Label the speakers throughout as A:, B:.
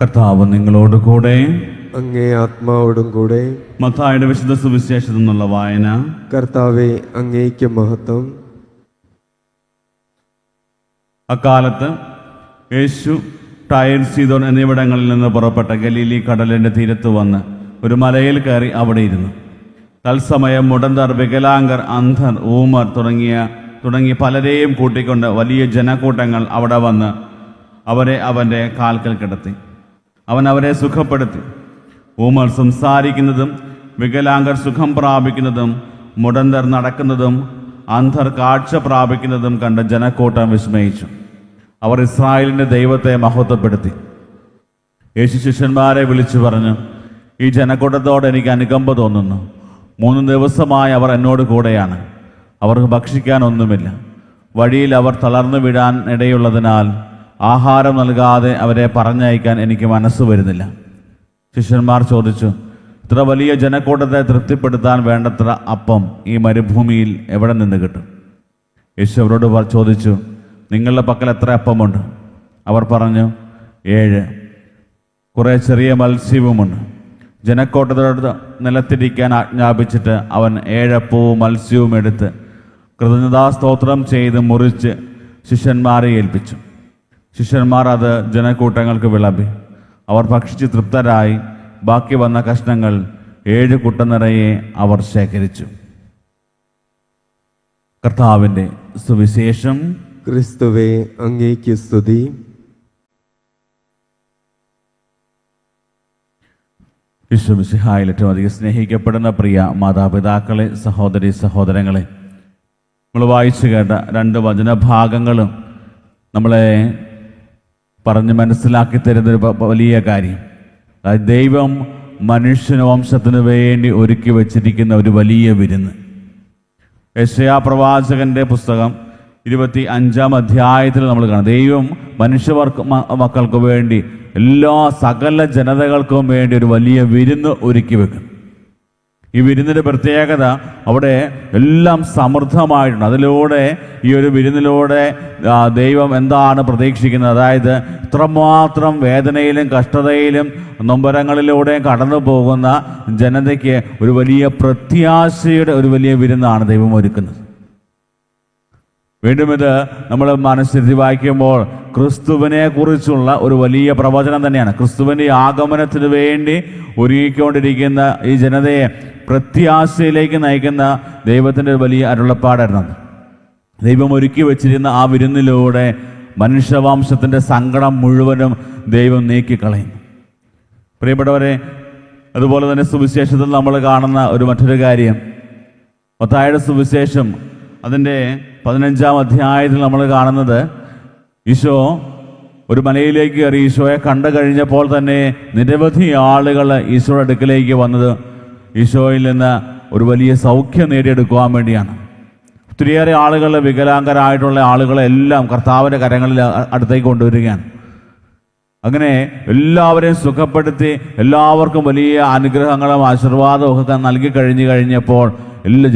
A: കർത്താവ് നിങ്ങളോട് കൂടെ.
B: അങ്ങേ ആത്മാവോടും കൂടെ.
A: മത്തായിയുടെ വിശുദ്ധ സുവിശേഷത്തിൽ നിന്നുള്ള വായന.
B: കർത്താവെ, അങ്ങേക്ക് മഹത്വം.
A: അക്കാലത്ത് യേശു ടയർ, സീദോൻ എന്നിവിടങ്ങളിൽ നിന്ന് പുറപ്പെട്ട ഗലീലി കടലിൻ്റെ തീരത്ത് വന്ന് ഒരു മലയിൽ കയറി അവിടെ ഇരുന്നു. തത്സമയം മുടന്തർ, വികലാംഗർ, അന്ധർ, ഊമർ തുടങ്ങിയ പലരെയും കൂട്ടിക്കൊണ്ട് വലിയ ജനക്കൂട്ടങ്ങൾ അവിടെ വന്ന് അവരെ അവൻ്റെ കാൽക്കൽ കിടത്തി. അവൻ അവരെ സുഖപ്പെടുത്തി. ഊമർ സംസാരിക്കുന്നതും വികലാംഗർ സുഖം പ്രാപിക്കുന്നതും മുടന്തർ നടക്കുന്നതും അന്ധർ കാഴ്ച പ്രാപിക്കുന്നതും കണ്ട് ജനക്കൂട്ടം വിസ്മയിച്ചു. അവർ ഇസ്രായേലിൻ്റെ ദൈവത്തെ മഹത്വപ്പെടുത്തി. യേശു ശിഷ്യന്മാരെ വിളിച്ചു പറഞ്ഞു, ഈ ജനക്കൂട്ടത്തോട് എനിക്ക് അനുകമ്പ തോന്നുന്നു. 3 ദിവസമായി അവർ എന്നോട് കൂടെയാണ്. അവർക്ക് ഭക്ഷിക്കാനൊന്നുമില്ല. വഴിയിൽ അവർ തളർന്നു വീഴാൻ ഇടയുള്ളതിനാൽ ആഹാരം നൽകാതെ അവരെ പറഞ്ഞയക്കാൻ എനിക്ക് മനസ്സ് വരുന്നില്ല. ശിഷ്യന്മാർ ചോദിച്ചു, ഇത്ര വലിയ ജനക്കൂട്ടത്തെ തൃപ്തിപ്പെടുത്താൻ വേണ്ടത്ര അപ്പം ഈ മരുഭൂമിയിൽ എവിടെ നിന്ന് കിട്ടും? യേശു അവരോട് ചോദിച്ചു, നിങ്ങളുടെ പക്കൽ എത്ര അപ്പമുണ്ട്? അവർ പറഞ്ഞു, 7. കുറേ ചെറിയ മത്സ്യവുമുണ്ട്. ജനക്കൂട്ടത്തോട് നിലത്തിരിക്കാൻ ആജ്ഞാപിച്ചിട്ട് അവൻ 7 അപ്പവും മത്സ്യവും എടുത്ത് കൃതജ്ഞതാസ്തോത്രം ചെയ്ത് മുറിച്ച് ശിഷ്യന്മാരെ ഏൽപ്പിച്ചു. ശിഷ്യന്മാർ അത് ജനക്കൂട്ടങ്ങൾക്ക് വിളമ്പി. അവർ ഭക്ഷിച്ച് തൃപ്തരായി. ബാക്കി വന്ന കഷ്ണങ്ങൾ 7 കുട്ട നിറയെ അവർ ശേഖരിച്ചു. കർത്താവിൻ്റെ സുവിശേഷം.
B: ക്രിസ്തുവേ, അങ്ങേക്ക് സ്തുതി.
A: വിശ്വമിശിഹായിൽ ഏറ്റവും അധികം സ്നേഹിക്കപ്പെടുന്ന പ്രിയ മാതാപിതാക്കളെ, സഹോദരി സഹോദരങ്ങളെ, നമ്മൾ വായിച്ചു കേട്ട 2 വചനഭാഗങ്ങളും നമ്മളെ പറഞ്ഞ് മനസ്സിലാക്കി തരുന്നൊരു വലിയ കാര്യം. അതായത് ദൈവം മനുഷ്യവംശത്തിന് വേണ്ടി ഒരുക്കി വച്ചിരിക്കുന്ന ഒരു വലിയ വിരുന്ന്. യെശയ്യാ പ്രവാചകന്റെ പുസ്തകം 25-ാം അധ്യായത്തിൽ നമ്മൾ കാണാം, ദൈവം മക്കൾക്ക് വേണ്ടി, സകല ജനതകൾക്കും വേണ്ടി ഒരു വലിയ വിരുന്ന് ഒരുക്കി വെക്കും. ഈ വിരുന്നിൻ്റെ പ്രത്യേകത, അവിടെ എല്ലാം സമൃദ്ധമായിട്ടുണ്ട്. ഈ ഒരു വിരുന്നിലൂടെ ദൈവം എന്താണ് പ്രതീക്ഷിക്കുന്നത്? അതായത് ഇത്രമാത്രം വേദനയിലും കഷ്ടതയിലും നൊമ്പരങ്ങളിലൂടെയും കടന്നു പോകുന്ന ജനതയ്ക്ക് ഒരു വലിയ പ്രത്യാശയുടെ ഒരു വലിയ വിരുന്നാണ് ദൈവം ഒരുക്കുന്നത്. വീണ്ടും ഇത് നമ്മൾ മനസ്സിരുത്തി വായിക്കുമ്പോൾ ക്രിസ്തുവിനെ കുറിച്ചുള്ള ഒരു വലിയ പ്രവചനം തന്നെയാണ്. ക്രിസ്തുവിൻ്റെ ആഗമനത്തിന് വേണ്ടി ഒരുങ്ങിക്കൊണ്ടിരിക്കുന്ന ഈ ജനതയെ പ്രത്യാശയിലേക്ക് നയിക്കുന്ന ദൈവത്തിൻ്റെ ഒരു വലിയ അരുളപ്പാടായിരുന്നു. ദൈവം ഒരുക്കി വച്ചിരുന്ന ആ വിരുന്നിലൂടെ മനുഷ്യവംശത്തിൻ്റെ സങ്കടം മുഴുവനും ദൈവം നീക്കിക്കളയും. പ്രിയപ്പെട്ടവരെ, അതുപോലെ തന്നെ സുവിശേഷത്തിൽ നമ്മൾ കാണുന്ന മറ്റൊരു കാര്യം, മത്തായിയുടെ സുവിശേഷം അതിൻ്റെ 15-ാം അധ്യായത്തിൽ നമ്മൾ കാണുന്നത്, ഈശോ ഒരു മലയിലേക്ക് കയറി. ഈശോയെ കണ്ടു കഴിഞ്ഞപ്പോൾ തന്നെ നിരവധി ആളുകൾ ഈശോയുടെ അടുക്കിലേക്ക് വന്നത് ഈശോയിൽ നിന്ന് ഒരു വലിയ സൗഖ്യം നേടിയെടുക്കുവാൻ വേണ്ടിയാണ്. ഒത്തിരിയേറെ ആളുകൾ, വികലാംഗരായിട്ടുള്ള ആളുകളെല്ലാം കർത്താവിൻ്റെ കരങ്ങളിൽ അടുത്തേക്ക് കൊണ്ടുവരികയാണ്. അങ്ങനെ എല്ലാവരെയും സുഖപ്പെടുത്തി എല്ലാവർക്കും വലിയ അനുഗ്രഹങ്ങളും ആശീർവാദവും ഒക്കെ നൽകി കഴിഞ്ഞപ്പോൾ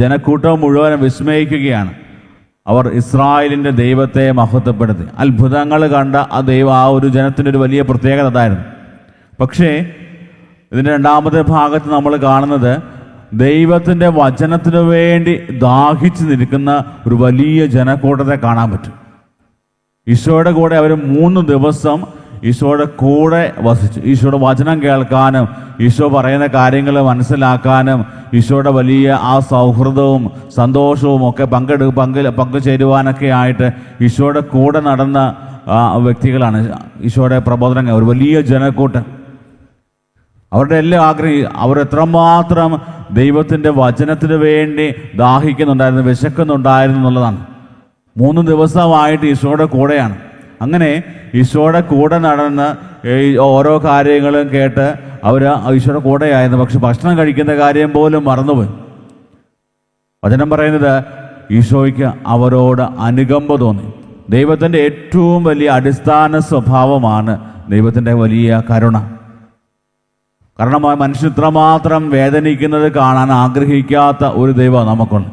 A: ജനക്കൂട്ടം മുഴുവനും വിസ്മയിക്കുകയാണ്. അവർ ഇസ്രായേലിൻ്റെ ദൈവത്തെ മഹത്വപ്പെടുത്തി. അത്ഭുതങ്ങൾ കണ്ട ആ ഒരു ജനത്തിൻ്റെ ഒരു വലിയ പ്രത്യേകത അതായിരുന്നു. പക്ഷേ ഇതിൻ്റെ 2-ാമത്തെ ഭാഗത്ത് നമ്മൾ കാണുന്നത്, ദൈവത്തിൻ്റെ വചനത്തിനു വേണ്ടി ദാഹിച്ചു നിൽക്കുന്ന ഒരു വലിയ ജനക്കൂട്ടത്തെ കാണാൻ പറ്റും. ഈശോയുടെ കൂടെ അവർ 3 ദിവസം ഈശോയുടെ കൂടെ വസിച്ചു. ഈശോയുടെ വചനം കേൾക്കാനും ഈശോ പറയുന്ന കാര്യങ്ങൾ മനസ്സിലാക്കാനും ഈശോയുടെ വലിയ ആ സൗഹൃദവും സന്തോഷവും ഒക്കെ പങ്കുചേരുവാനൊക്കെ ആയിട്ട് ഈശോയുടെ കൂടെ നടന്ന വ്യക്തികളാണ് ഈശോയുടെ പ്രബോധനങ്ങൾ. ഒരു വലിയ ജനക്കൂട്ടം, അവരുടെ എല്ലാം അവർ എത്രമാത്രം ദൈവത്തിൻ്റെ വചനത്തിന് വേണ്ടി ദാഹിക്കുന്നുണ്ടായിരുന്നു, വിശക്കുന്നുണ്ടായിരുന്നു എന്നുള്ളതാണ്. 3 ദിവസമായിട്ട് ഈശോയുടെ കൂടെയാണ്. അങ്ങനെ ഈശോയുടെ കൂടെ നടന്ന് ഓരോ കാര്യങ്ങളും കേട്ട് അവർ ഈശോയുടെ കൂടെയായിരുന്നു. പക്ഷെ ഭക്ഷണം കഴിക്കുന്ന കാര്യം പോലും മറന്നുപോയി. വചനം പറയുന്നത്, ഈശോയ്ക്ക് അവരോട് അനുകമ്പ തോന്നി. ദൈവത്തിൻ്റെ ഏറ്റവും വലിയ അടിസ്ഥാന സ്വഭാവമാണ് ദൈവത്തിൻ്റെ വലിയ കരുണ. കാരണം മനുഷ്യൻ ഇത്രമാത്രം വേദനിക്കുന്നത് കാണാൻ ആഗ്രഹിക്കാത്ത ഒരു ദൈവം നമുക്കുണ്ട്.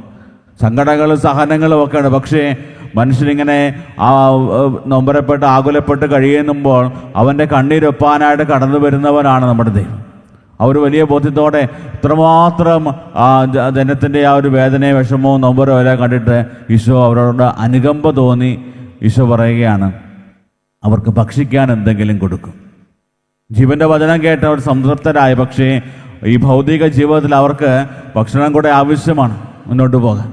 A: സങ്കടങ്ങളും സഹനങ്ങളും ഒക്കെ ഉണ്ട്. പക്ഷേ മനുഷ്യനിങ്ങനെ നൊമ്പരപ്പെട്ട് ആകുലപ്പെട്ട് കഴിയുമ്പോൾ അവൻ്റെ കണ്ണീരൊപ്പാനായിട്ട് കടന്നു വരുന്നവനാണ് നമ്മുടെ ദൈവം. ആ ഒരു വലിയ ബോധ്യത്തോടെ ഇത്രമാത്രം ജനത്തിൻ്റെ ആ ഒരു വേദനയും വിഷമവും നൊമ്പരവും എല്ലാം കണ്ടിട്ട് ഈശോ അവരോട് അനുകമ്പ തോന്നി ഈശോ പറയുകയാണ്, അവർക്ക് ഭക്ഷിക്കാൻ എന്തെങ്കിലും കൊടുക്കും. ജീവൻ്റെ വചനം കേട്ട് അവർ സംതൃപ്തരായി. പക്ഷേ ഈ ഭൗതിക ജീവിതത്തിൽ അവർക്ക് ഭക്ഷണം കൂടെ ആവശ്യമാണ് മുന്നോട്ട് പോകാൻ.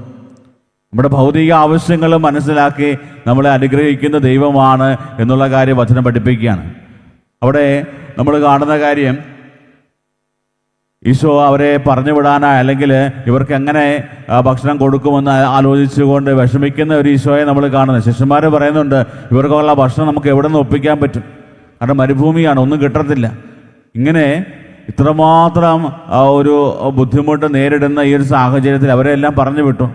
A: നമ്മുടെ ഭൗതിക ആവശ്യങ്ങൾ മനസ്സിലാക്കി നമ്മളെ അനുഗ്രഹിക്കുന്ന ദൈവമാണ് എന്നുള്ള കാര്യം വചനം പഠിപ്പിക്കുകയാണ്. അവിടെ നമ്മൾ കാണുന്ന കാര്യം, ഈശോ അവരെ പറഞ്ഞു വിടാനായി അല്ലെങ്കിൽ ഇവർക്ക് എങ്ങനെ ഭക്ഷണം കൊടുക്കുമെന്ന് ആലോചിച്ചുകൊണ്ട് വിഷമിക്കുന്ന ഒരു ഈശോയെ നമ്മൾ കാണുന്നത്. ശിഷ്യന്മാർ പറയുന്നുണ്ട്, ഇവർക്കുള്ള ഭക്ഷണം നമുക്ക് എവിടെ നിന്ന് ഒപ്പിക്കാൻ പറ്റും, കാരണം മരുഭൂമിയാണ്, ഒന്നും കിട്ടത്തില്ല. ഇങ്ങനെ ഇത്രമാത്രം ഒരു ബുദ്ധിമുട്ട് നേരിടുന്ന ഈ ഒരു സാഹചര്യത്തിൽ അവരെല്ലാം പറഞ്ഞു വിട്ടു.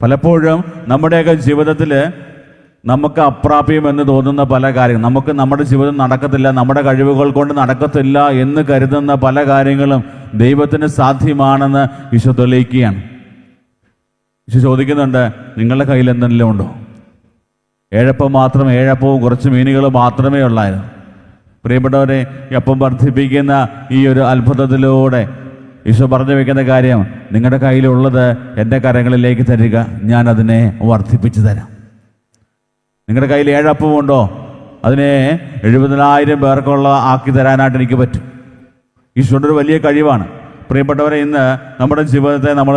A: പലപ്പോഴും നമ്മുടെയൊക്കെ ജീവിതത്തിൽ നമുക്ക് അപ്രാപ്യമെന്ന് തോന്നുന്ന പല കാര്യങ്ങൾ, നമുക്ക് നമ്മുടെ ജീവിതം നടക്കത്തില്ല, നമ്മുടെ കഴിവുകൾ കൊണ്ട് നടക്കത്തില്ല എന്ന് കരുതുന്ന പല കാര്യങ്ങളും ദൈവത്തിന് സാധ്യമാണെന്ന് ഈശോ തെളിയിക്കുകയാണ്. ഈശോ ചോദിക്കുന്നുണ്ട്, നിങ്ങളുടെ കയ്യിൽ എന്തെങ്കിലും ഉണ്ടോ? ഏഴപ്പവും കുറച്ച് മീനുകൾ മാത്രമേ ഉള്ളായിരുന്നു. പ്രിയപ്പെട്ടവരെ, ഈ അപ്പം വർദ്ധിപ്പിക്കുന്ന ഈ ഒരു അത്ഭുതത്തിലൂടെ ഈശോ പറഞ്ഞു വയ്ക്കുന്ന കാര്യം, നിങ്ങളുടെ കയ്യിലുള്ളത് എൻ്റെ കരങ്ങളിലേക്ക് തരിക, ഞാൻ അതിനെ വർദ്ധിപ്പിച്ചു തരാം. നിങ്ങളുടെ കയ്യിൽ 7 അപ്പമുണ്ടോ, അതിനെ 70,000 പേർക്കുള്ള ആക്കി തരാനായിട്ട് എനിക്ക് പറ്റും. ഈശോയുടെ ഒരു വലിയ കഴിവാണ്. പ്രിയപ്പെട്ടവരെ, ഇന്ന് നമ്മുടെ ജീവിതത്തെ നമ്മൾ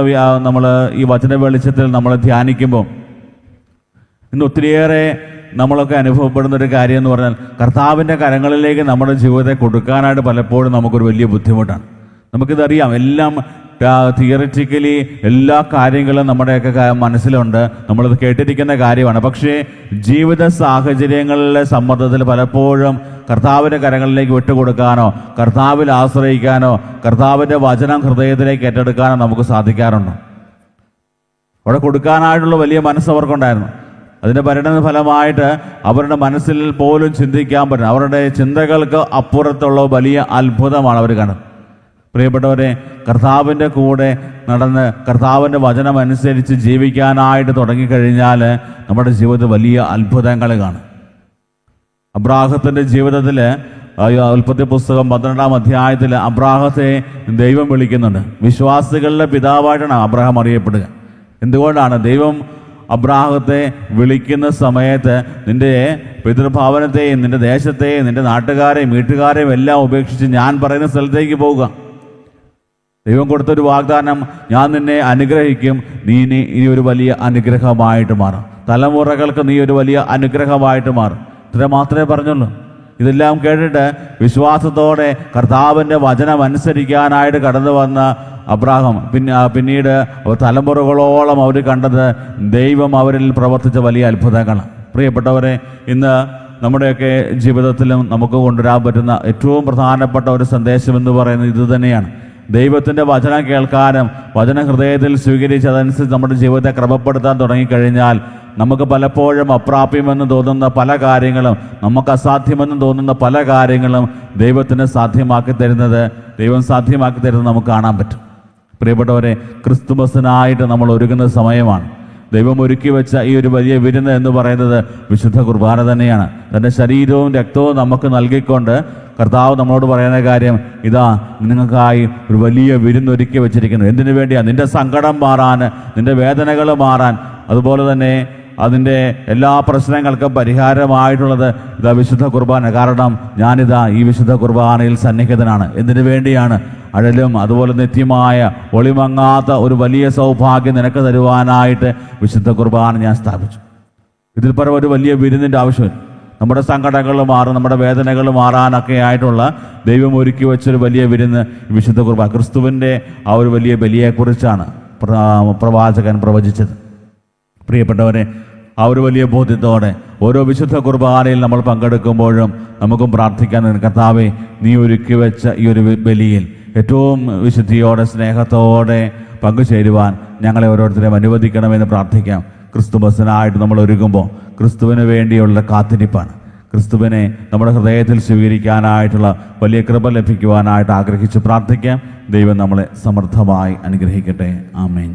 A: ഈ വചന വെളിച്ചത്തിൽ നമ്മൾ ധ്യാനിക്കുമ്പോൾ ഇന്ന് ഒത്തിരിയേറെ നമ്മളൊക്കെ അനുഭവപ്പെടുന്നൊരു കാര്യം എന്ന് പറഞ്ഞാൽ, കർത്താവിൻ്റെ കരങ്ങളിലേക്ക് നമ്മുടെ ജീവിതത്തെ കൊടുക്കാനായിട്ട് പലപ്പോഴും നമുക്കൊരു വലിയ ബുദ്ധിമുട്ടാണ്. നമുക്കിതറിയാം, എല്ലാം തിയറിറ്റിക്കലി എല്ലാ കാര്യങ്ങളും നമ്മുടെയൊക്കെ മനസ്സിലുണ്ട്, നമ്മളിത് കേട്ടിരിക്കുന്ന കാര്യമാണ്. പക്ഷേ ജീവിത സാഹചര്യങ്ങളിലെ സമ്മർദ്ദത്തിൽ പലപ്പോഴും കർത്താവിൻ്റെ കരങ്ങളിലേക്ക് വിട്ടുകൊടുക്കാനോ കർത്താവിൽ ആശ്രയിക്കാനോ കർത്താവിൻ്റെ വചനം ഹൃദയത്തിലേക്ക് ഏറ്റെടുക്കാനോ നമുക്ക് സാധിക്കാറുണ്ട്. അവിടെ കൊടുക്കാനായിട്ടുള്ള വലിയ മനസ്സ് അവർക്കുണ്ടായിരുന്നു. അതിൻ്റെ പരിണത ഫലമായിട്ട് അവരുടെ മനസ്സിൽ പോലും ചിന്തിക്കാൻ പറ്റും, അവരുടെ ചിന്തകൾക്ക് അപ്പുറത്തുള്ള വലിയ അത്ഭുതമാണ് അവർ കാണുന്നത്. പ്രിയപ്പെട്ടവരെ, കർത്താവിൻ്റെ കൂടെ നടന്ന് കർത്താവിൻ്റെ വചനം അനുസരിച്ച് ജീവിക്കാനായിട്ട് തുടങ്ങിക്കഴിഞ്ഞാൽ നമ്മുടെ ജീവിതത്തിൽ വലിയ അത്ഭുതങ്ങൾ കാണും. അബ്രാഹത്തിൻ്റെ ജീവിതത്തിൽ ഉൽപ്പത്തി പുസ്തകം 12-ാം അധ്യായത്തിൽ അബ്രാഹത്തെ ദൈവം വിളിക്കുന്നുണ്ട്. വിശ്വാസികളുടെ പിതാവായിട്ടാണ് അബ്രാഹാം അറിയപ്പെടുക. എന്തുകൊണ്ടാണ്? ദൈവം അബ്രാഹത്തെ വിളിക്കുന്ന സമയത്ത് നിന്റെ പിതൃഭവനത്തെയും നിന്റെ ദേശത്തെയും നിന്റെ നാട്ടുകാരെയും വീട്ടുകാരെയും എല്ലാം ഉപേക്ഷിച്ച് ഞാൻ പറയുന്ന സ്ഥലത്തേക്ക് പോവുക. ദൈവം കൊടുത്തൊരു വാഗ്ദാനം, ഞാൻ നിന്നെ അനുഗ്രഹിക്കും, നീ ഇനി ഒരു വലിയ അനുഗ്രഹമായിട്ട് മാറും, തലമുറകൾക്ക് നീ ഒരു വലിയ അനുഗ്രഹമായിട്ട് മാറും. ഇത്ര മാത്രമേ പറഞ്ഞുള്ളൂ. ഇതെല്ലാം കേട്ടിട്ട് വിശ്വാസത്തോടെ കർത്താവിൻ്റെ വചനം അനുസരിക്കാനായിട്ട് കടന്നു വന്ന അബ്രാഹാം പിന്നീട് തലമുറകളോളം അവർ കണ്ടത് ദൈവം അവരിൽ പ്രവർത്തിച്ച വലിയ അത്ഭുതങ്ങളാണ്. പ്രിയപ്പെട്ടവരെ, ഇന്ന് നമ്മുടെയൊക്കെ ജീവിതത്തിലും നമുക്ക് കൊണ്ടുവരാൻ പറ്റുന്ന ഏറ്റവും പ്രധാനപ്പെട്ട ഒരു സന്ദേശം എന്ന് പറയുന്നത് ഇതുതന്നെയാണ്. ദൈവത്തിൻ്റെ വചനം കേൾക്കാനും വചനം ഹൃദയത്തിൽ സ്വീകരിച്ച് അതനുസരിച്ച് നമ്മുടെ ജീവിതത്തെ ക്രമപ്പെടുത്താൻ തുടങ്ങിക്കഴിഞ്ഞാൽ നമുക്ക് പലപ്പോഴും അപ്രാപ്യമെന്ന് തോന്നുന്ന പല കാര്യങ്ങളും, നമുക്ക് അസാധ്യമെന്ന് തോന്നുന്ന പല കാര്യങ്ങളും ദൈവം സാധ്യമാക്കി തരുന്നത് നമുക്ക് കാണാൻ പറ്റും. പ്രിയപ്പെട്ടവരെ, ക്രിസ്തുമസിനായിട്ട് നമ്മൾ ഒരുങ്ങുന്ന സമയമാണ്. ദൈവം ഒരുക്കി വെച്ച ഈ ഒരു വലിയ വിരുന്ന് എന്ന് പറയുന്നത് വിശുദ്ധ കുർബാന തന്നെയാണ്. തൻ്റെ ശരീരവും രക്തവും നമുക്ക് നൽകിക്കൊണ്ട് കർത്താവ് നമ്മളോട് പറയുന്ന കാര്യം, ഇതാ നിങ്ങൾക്കായി ഒരു വലിയ വിരുന്നൊരുക്കി വെച്ചിരിക്കുന്നു. എന്തിനു വേണ്ടിയാണ്? നിൻ്റെ സങ്കടം മാറാൻ, നിൻ്റെ വേദനകൾ മാറാൻ, അതുപോലെ തന്നെ അതിൻ്റെ എല്ലാ പ്രശ്നങ്ങൾക്കും പരിഹാരമായിട്ടുള്ളത് ഇതാ വിശുദ്ധ കുർബാന. കാരണം ഞാനിതാ ഈ വിശുദ്ധ കുർബാനയിൽ സന്നിഹിതനാണ്. എന്തിനു വേണ്ടിയാണ്? അഴലും അതുപോലെ നിത്യമായ ഒളിമങ്ങാത്ത ഒരു വലിയ സൗഭാഗ്യം നിനക്ക് തരുവാനായിട്ട് വിശുദ്ധ കുർബാന ഞാൻ സ്ഥാപിച്ചു. ഇതിൽ പരം ഒരു വലിയ വിരുന്നിൻ്റെ ആവശ്യമില്ല. നമ്മുടെ സങ്കടങ്ങൾ മാറും, നമ്മുടെ വേദനകൾ മാറാനൊക്കെ ആയിട്ടുള്ള ദൈവം ഒരുക്കി വെച്ചൊരു വലിയ വിരുന്ന് വിശുദ്ധ കുർബാന. ക്രിസ്തുവിൻ്റെ ആ ഒരു വലിയ ബലിയെക്കുറിച്ചാണ് പ്രവാചകൻ പ്രവചിച്ചത്. പ്രിയപ്പെട്ടവരെ, ആ ഒരു വലിയ ബോധ്യത്തോടെ ഓരോ വിശുദ്ധ കുർബാനയിൽ നമ്മൾ പങ്കെടുക്കുമ്പോഴും നമുക്കും പ്രാർത്ഥിക്കാൻ, കർത്താവേ, നീ ഒരുക്കി വെച്ച ഈ ഒരു ബലിയിൽ ഏറ്റവും വിശുദ്ധിയോടെ സ്നേഹത്തോടെ പങ്കുചേരുവാൻ ഞങ്ങളെ ഓരോരുത്തരെയും അനുവദിക്കണമെന്ന് പ്രാർത്ഥിക്കാം. ക്രിസ്തുമസിനായിട്ട് നമ്മൾ ഒരുങ്ങുമ്പോൾ ക്രിസ്തുവിന് വേണ്ടിയുള്ള കാത്തിരിപ്പാണ്. ക്രിസ്തുവിനെ നമ്മുടെ ഹൃദയത്തിൽ സ്വീകരിക്കാനായിട്ടുള്ള വലിയ കൃപ ലഭിക്കുവാനായിട്ട് ആഗ്രഹിച്ച് പ്രാർത്ഥിക്കാം. ദൈവം നമ്മളെ സമൃദ്ധമായി അനുഗ്രഹിക്കട്ടെ. ആമേൻ.